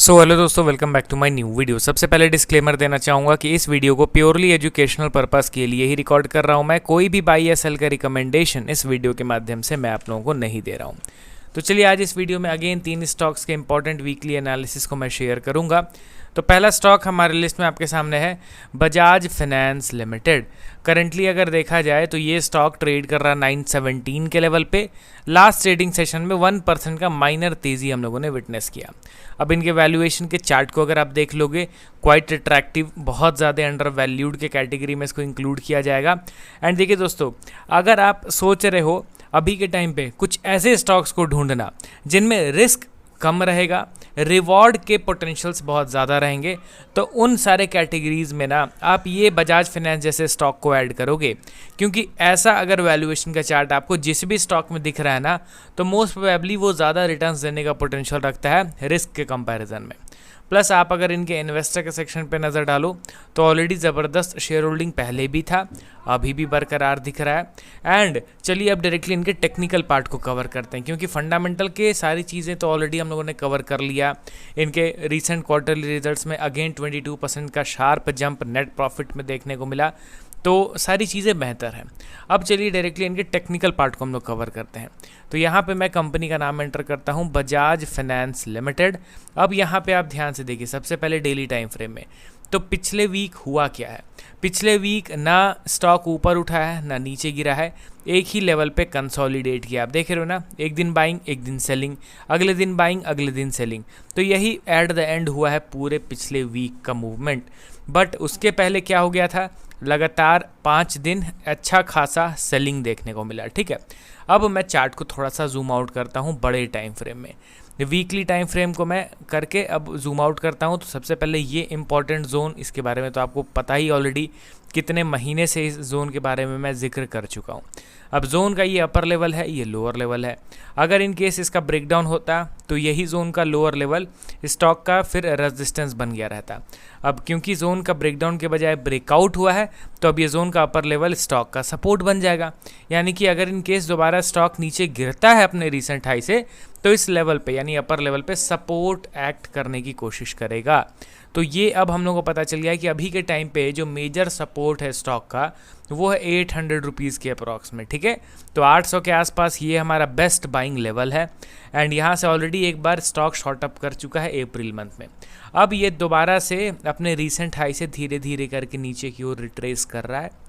Hello दोस्तों, welcome back to my new video. सबसे पहले डिस्क्लेमर देना चाहूँगा कि इस वीडियो को प्योरली एजुकेशनल पर्पस के लिए ही रिकॉर्ड कर रहा हूँ। मैं कोई भी बाई या सेल का रिकमेंडेशन इस वीडियो के माध्यम से मैं आप लोगों को नहीं दे रहा हूँ। तो चलिए आज इस वीडियो में अगेन 3 स्टॉक्स के इंपॉर्टेंट वीकली एनालिसिस को मैं शेयर करूँगा। तो पहला स्टॉक हमारे लिस्ट में आपके सामने है बजाज फाइनेंस लिमिटेड। करंटली अगर देखा जाए तो ये स्टॉक ट्रेड कर रहा 917 के लेवल पे। लास्ट ट्रेडिंग सेशन में 1% का माइनर तेज़ी हम लोगों ने विटनेस किया। अब इनके वैल्यूएशन के चार्ट को अगर आप देख लोगे, क्वाइट अट्रैक्टिव, बहुत ज़्यादा अंडर वैल्यूड के कैटेगरी में इसको इंक्लूड किया जाएगा। एंड देखिए दोस्तों, अगर आप सोच रहे हो अभी के टाइम पे कुछ ऐसे स्टॉक्स को ढूंढना जिनमें रिस्क कम रहेगा, रिवॉर्ड के पोटेंशियल्स बहुत ज़्यादा रहेंगे, तो उन सारे कैटेगरीज़ में ना आप ये बजाज फाइनेंस जैसे स्टॉक को ऐड करोगे। क्योंकि ऐसा अगर वैल्यूएशन का चार्ट आपको जिस भी स्टॉक में दिख रहा है ना, तो मोस्ट प्रोबेबली वो ज़्यादा रिटर्न्स देने का पोटेंशियल रखता है रिस्क के कंपैरिजन में। प्लस आप अगर इनके इन्वेस्टर के सेक्शन पे नज़र डालो तो ऑलरेडी ज़बरदस्त शेयर होल्डिंग पहले भी था, अभी भी बरकरार दिख रहा है। एंड चलिए अब डायरेक्टली इनके टेक्निकल पार्ट को कवर करते हैं, क्योंकि फंडामेंटल के सारी चीज़ें तो ऑलरेडी हम लोगों ने कवर कर लिया। इनके रीसेंट क्वार्टरली रिजल्ट्स में अगेन 22% का शार्प जंप नेट प्रॉफिट में देखने को मिला, तो सारी चीज़ें बेहतर हैं। अब चलिए डायरेक्टली इनके टेक्निकल पार्ट को हम लोग कवर करते हैं। तो यहाँ पे मैं कंपनी का नाम एंटर करता हूँ, बजाज फाइनेंस लिमिटेड। अब यहाँ पे आप ध्यान से देखिए, सबसे पहले डेली टाइम फ्रेम में तो पिछले वीक हुआ क्या है। पिछले वीक ना स्टॉक ऊपर उठा है ना नीचे गिरा है, एक ही लेवल पे कंसोलिडेट किया। आप देख रहे हो ना, एक दिन बाइंग एक दिन सेलिंग, अगले दिन बाइंग अगले दिन सेलिंग। तो यही एट द एंड हुआ है पूरे पिछले वीक का मूवमेंट। बट उसके पहले क्या हो गया था, लगातार 5 दिन अच्छा खासा सेलिंग देखने को मिला। ठीक है, अब मैं चार्ट को थोड़ा सा जूम आउट करता हूँ बड़े टाइम फ्रेम में। वीकली टाइम फ्रेम को मैं करके अब जूम आउट करता हूँ। तो सबसे पहले ये इंपॉर्टेंट जोन, इसके बारे में तो आपको पता ही ऑलरेडी, कितने महीने से इस जोन के बारे में मैं जिक्र कर चुका हूँ। अब जोन का ये अपर लेवल है, ये लोअर लेवल है। अगर इन केस इसका ब्रेकडाउन होता तो यही जोन का लोअर लेवल स्टॉक का फिर रेजिस्टेंस बन गया रहता। अब क्योंकि जोन का ब्रेकडाउन के बजाय ब्रेकआउट हुआ है, तो अब ये जोन का अपर लेवल स्टॉक का सपोर्ट बन जाएगा। यानी कि अगर इन केस दोबारा स्टॉक नीचे गिरता है अपने रीसेंट हाई से, तो इस लेवल पे यानी अपर लेवल पे सपोर्ट एक्ट करने की कोशिश करेगा। तो ये अब हम लोगों को पता चल गया है कि अभी के टाइम पे जो मेजर सपोर्ट है स्टॉक का, वो है 800 रुपीज़ के अप्रॉक्स में। ठीक है, तो 800 के आसपास ये हमारा बेस्ट बाइंग लेवल है। एंड यहाँ से ऑलरेडी एक बार स्टॉक शॉर्ट अप कर चुका है अप्रैल मंथ में। अब ये दोबारा से अपने रीसेंट हाई से धीरे धीरे करके नीचे की ओर रिट्रेस कर रहा है।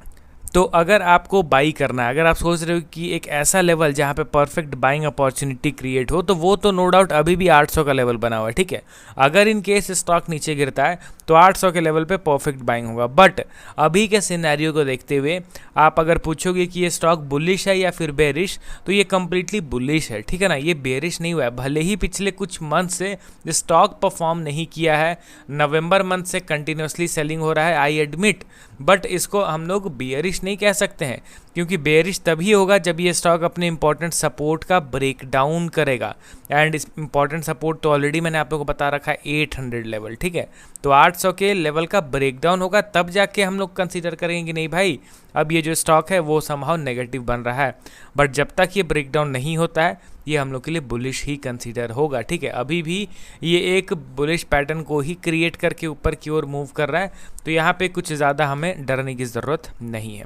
तो अगर आपको बाई करना है, अगर आप सोच रहे हो कि एक ऐसा लेवल जहाँ पे परफेक्ट बाइंग अपॉर्चुनिटी क्रिएट हो, तो वो तो नो डाउट अभी भी 800 का लेवल बना हुआ है। ठीक है, अगर इन केस स्टॉक नीचे गिरता है तो 800 के लेवल पे परफेक्ट बाइंग होगा। बट अभी के सिनेरियो को देखते हुए आप अगर पूछोगे कि ये स्टॉक बुलिश है या फिर बेरिश, तो ये कम्प्लीटली बुलिश है। ठीक है ना, ये बेरिश नहीं हुआ है। भले ही पिछले कुछ मंथ से स्टॉक परफॉर्म नहीं किया है, नवंबर मंथ से कंटिन्यूसली सेलिंग हो रहा है, आई एडमिट, बट इसको हम लोग बेरिश नहीं कह सकते हैं। क्योंकि बेरिश तभी होगा जब ये स्टॉक अपने इंपॉर्टेंट सपोर्ट का ब्रेकडाउन करेगा। एंड इस इंपॉर्टेंट सपोर्ट तो ऑलरेडी मैंने आप लोगों को बता रखा है 800 लेवल। ठीक है, तो 800 के लेवल का ब्रेकडाउन होगा, तब जाके हम लोग कंसीडर करेंगे कि नहीं भाई अब ये जो स्टॉक है वो समहाउ नेगेटिव बन रहा है। बट जब तक ये ब्रेकडाउन नहीं होता है, ये हम लोग के लिए बुलिश ही कंसीडर होगा। ठीक है, अभी भी ये एक बुलिश पैटर्न को ही क्रिएट करके ऊपर की ओर मूव कर रहा है, तो यहाँ पे कुछ ज़्यादा हमें डरने की ज़रूरत नहीं है।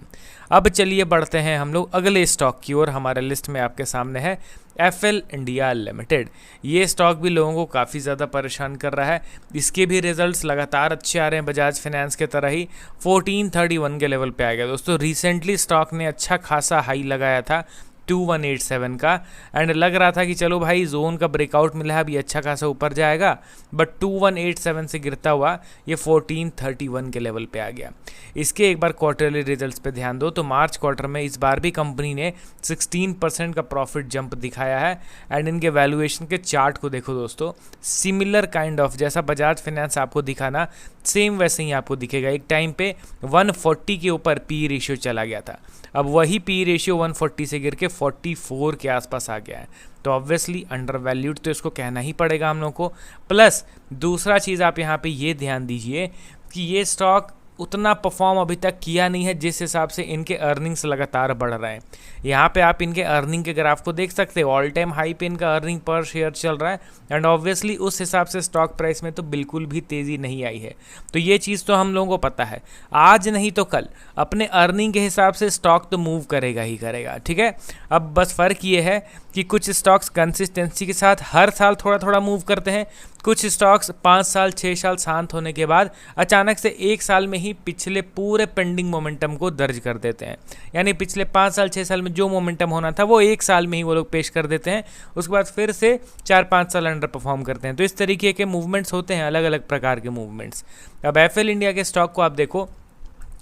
अब चलिए बढ़ते हैं हम लोग अगले स्टॉक की ओर। हमारे लिस्ट में आपके सामने है एफएल इंडिया लिमिटेड। ये स्टॉक भी लोगों को काफ़ी ज़्यादा परेशान कर रहा है। इसके भी रिजल्ट्स लगातार अच्छे आ रहे हैं, बजाज फाइनेंस के तरह ही 1431 के लेवल पे आ गया। दोस्तों रिसेंटली स्टॉक ने अच्छा खासा हाई लगाया था 2187 का, एंड लग रहा था कि चलो भाई जोन का ब्रेकआउट मिला है, अभी अच्छा खासा ऊपर जाएगा। बट 2187 से गिरता हुआ ये 1431 के लेवल पे आ गया। इसके एक बार क्वार्टरली रिजल्ट्स पे ध्यान दो तो मार्च क्वार्टर में इस बार भी कंपनी ने 16% का प्रॉफिट जंप दिखाया है। एंड इनके वैल्यूएशन के चार्ट को देखो दोस्तों, सिमिलर काइंड ऑफ जैसा बजाज फाइनेंस आपको दिखाना, सेम वैसे ही आपको दिखेगा। एक टाइम पे 140 के ऊपर पी रेशियो चला गया था, अब वही पी रेशियो 140 से गिर के 44 के आसपास आ गया है। तो ऑब्वियसली अंडर वैल्यूड तो इसको कहना ही पड़ेगा हम लोग को। प्लस दूसरा चीज़ आप यहाँ पे ये ध्यान दीजिए कि ये स्टॉक उतना परफॉर्म अभी तक किया नहीं है जिस हिसाब से इनके अर्निंग्स लगातार बढ़ रहे हैं। यहाँ पे आप इनके अर्निंग के ग्राफ को देख सकते हो, ऑल टाइम हाई पे इनका अर्निंग पर शेयर चल रहा है एंड ऑब्वियसली उस हिसाब से स्टॉक प्राइस में तो बिल्कुल भी तेज़ी नहीं आई है। तो ये चीज़ तो हम लोगों को पता है, आज नहीं तो कल अपने अर्निंग के हिसाब से स्टॉक तो मूव करेगा ही करेगा, ठीक है। अब बस फ़र्क ये है कि कुछ स्टॉक्स कंसिस्टेंसी के साथ हर साल थोड़ा थोड़ा मूव करते हैं, कुछ स्टॉक्स 5 साल 6 साल शांत होने के बाद अचानक से 1 साल में ही पिछले पूरे पेंडिंग मोमेंटम को दर्ज कर देते हैं। यानी पिछले 5 साल 6 साल में जो मोमेंटम होना था वो 1 साल में ही वो लोग पेश कर देते हैं, उसके बाद फिर से 4-5 साल अंडर परफॉर्म करते हैं। तो इस तरीके के मूवमेंट्स होते हैं, अलग अलग प्रकार के मूवमेंट्स। अब एफएल इंडिया के स्टॉक को आप देखो,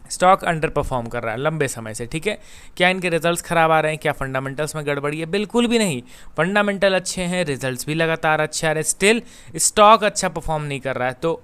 स्टॉक अंडर परफॉर्म कर रहा है लंबे समय से, ठीक है। क्या इनके रिजल्ट्स खराब आ रहे हैं, क्या फंडामेंटल्स में गड़बड़ी है? बिल्कुल भी नहीं, फंडामेंटल अच्छे हैं, रिजल्ट्स भी लगातार अच्छे आ रहे हैं, स्टिल स्टॉक अच्छा परफॉर्म नहीं कर रहा है। तो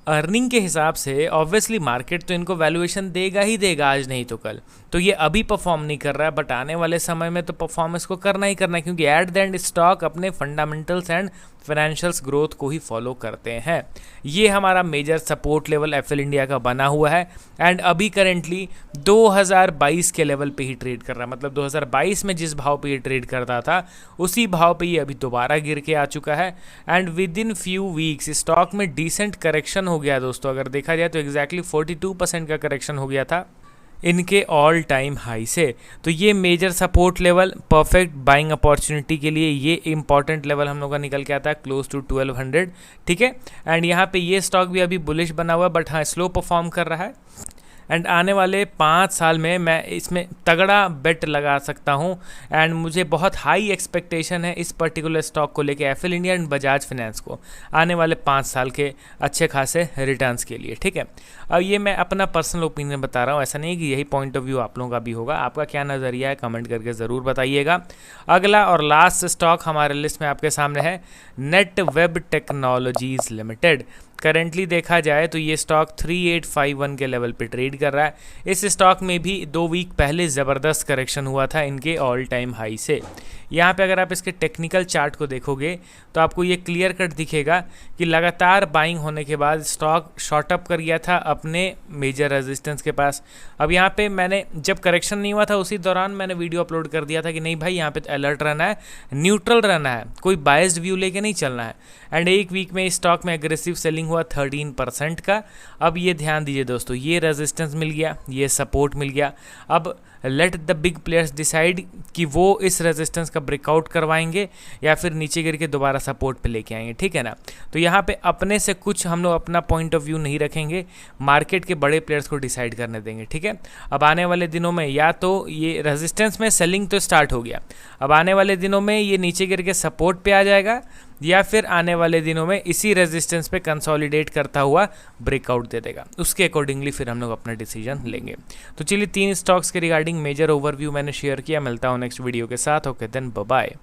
अर्निंग के हिसाब से ऑब्वियसली मार्केट तो इनको वैल्यूएशन देगा ही देगा, आज नहीं तो कल। तो ये अभी परफॉर्म नहीं कर रहा है, बट आने वाले समय में तो परफॉर्मेंस को करना ही करना है, क्योंकि एट द एंड स्टॉक अपने फंडामेंटल्स एंड फाइनेंशियल्स ग्रोथ को ही फॉलो करते हैं। ये हमारा major support level FL India का बना हुआ है एंड अभी करेंटली 2022 के लेवल पे ही ट्रेड कर रहा है। मतलब 2022 में जिस भाव पे ये ट्रेड करता था उसी भाव पे ये अभी दोबारा गिर के आ चुका है and with in few weeks stock में डिसेंट करेक्शन हो गया दोस्तों। अगर देखा जाए तो एग्जैक्टली 42% का करेक्शन हो गया था इनके ऑल टाइम हाई से। तो ये major support level perfect buying opportunity के लिए ये इंपॉर्टेंट लेवल हम लोग का निकल के आता है क्लोज टू 1200, ठीक है। एंड यहाँ पे ये स्टॉक भी अभी बुलिश बना हुआ है, बट हाँ स्लो परफॉर्म कर रहा है एंड आने वाले 5 साल में मैं इसमें तगड़ा बेट लगा सकता हूँ एंड मुझे बहुत हाई एक्सपेक्टेशन है इस पर्टिकुलर स्टॉक को लेके, FL India and Bajaj finance को आने वाले 5 साल के अच्छे खासे रिटर्न्स के लिए, ठीक है। अब ये मैं अपना पर्सनल ओपिनियन बता रहा हूँ, ऐसा नहीं कि यही पॉइंट ऑफ व्यू आप लोगों का भी होगा। आपका क्या नज़रिया है कमेंट करके ज़रूर बताइएगा। अगला और लास्ट स्टॉक हमारे लिस्ट में आपके सामने है नेटवेब टेक्नोलॉजीज़ लिमिटेड। करेंटली देखा जाए तो ये स्टॉक 3851 के लेवल पे ट्रेड कर रहा है। इस स्टॉक में भी 2 वीक पहले ज़बरदस्त करेक्शन हुआ था इनके ऑल टाइम हाई से। यहाँ पे अगर आप इसके टेक्निकल चार्ट को देखोगे तो आपको ये क्लियर कट दिखेगा कि लगातार बाइंग होने के बाद स्टॉक शॉर्ट अप कर गया था अपने मेजर रेजिस्टेंस के पास। अब यहाँ पे मैंने जब करेक्शन नहीं हुआ था उसी दौरान मैंने वीडियो अपलोड कर दिया था कि नहीं भाई यहाँ पे तो अलर्ट रहना है, न्यूट्रल रहना है, कोई बायस्ड व्यू लेके नहीं चलना है। एंड 1 वीक में स्टॉक में एग्रेसिव सेलिंग हुआ 13% का। अब ये ध्यान दीजिए दोस्तों, ये रेजिस्टेंस मिल गया, ये सपोर्ट मिल गया। अब let the big players decide कि वो इस रेजिस्टेंस का ब्रेकआउट करवाएंगे या फिर नीचे गिर के दोबारा सपोर्ट पे लेके आएंगे, ठीक है ना। तो यहाँ पे अपने से कुछ हम लोग अपना पॉइंट ऑफ व्यू नहीं रखेंगे, मार्केट के बड़े प्लेयर्स को डिसाइड करने देंगे, ठीक है। अब आने वाले दिनों में या तो ये रेजिस्टेंस में सेलिंग तो स्टार्ट हो गया, अब आने वाले दिनों में ये नीचे गिर के सपोर्ट पे आ जाएगा या फिर आने वाले दिनों में इसी रेजिस्टेंस पे कंसोलिडेट करता हुआ ब्रेकआउट दे देगा। उसके अकॉर्डिंगली फिर हम लोग अपना डिसीजन लेंगे। तो चलिए 3 स्टॉक्स के रिगार्डिंग मेजर ओवरव्यू मैंने शेयर किया। मिलता हूँ नेक्स्ट वीडियो के साथ। Okay then bye bye.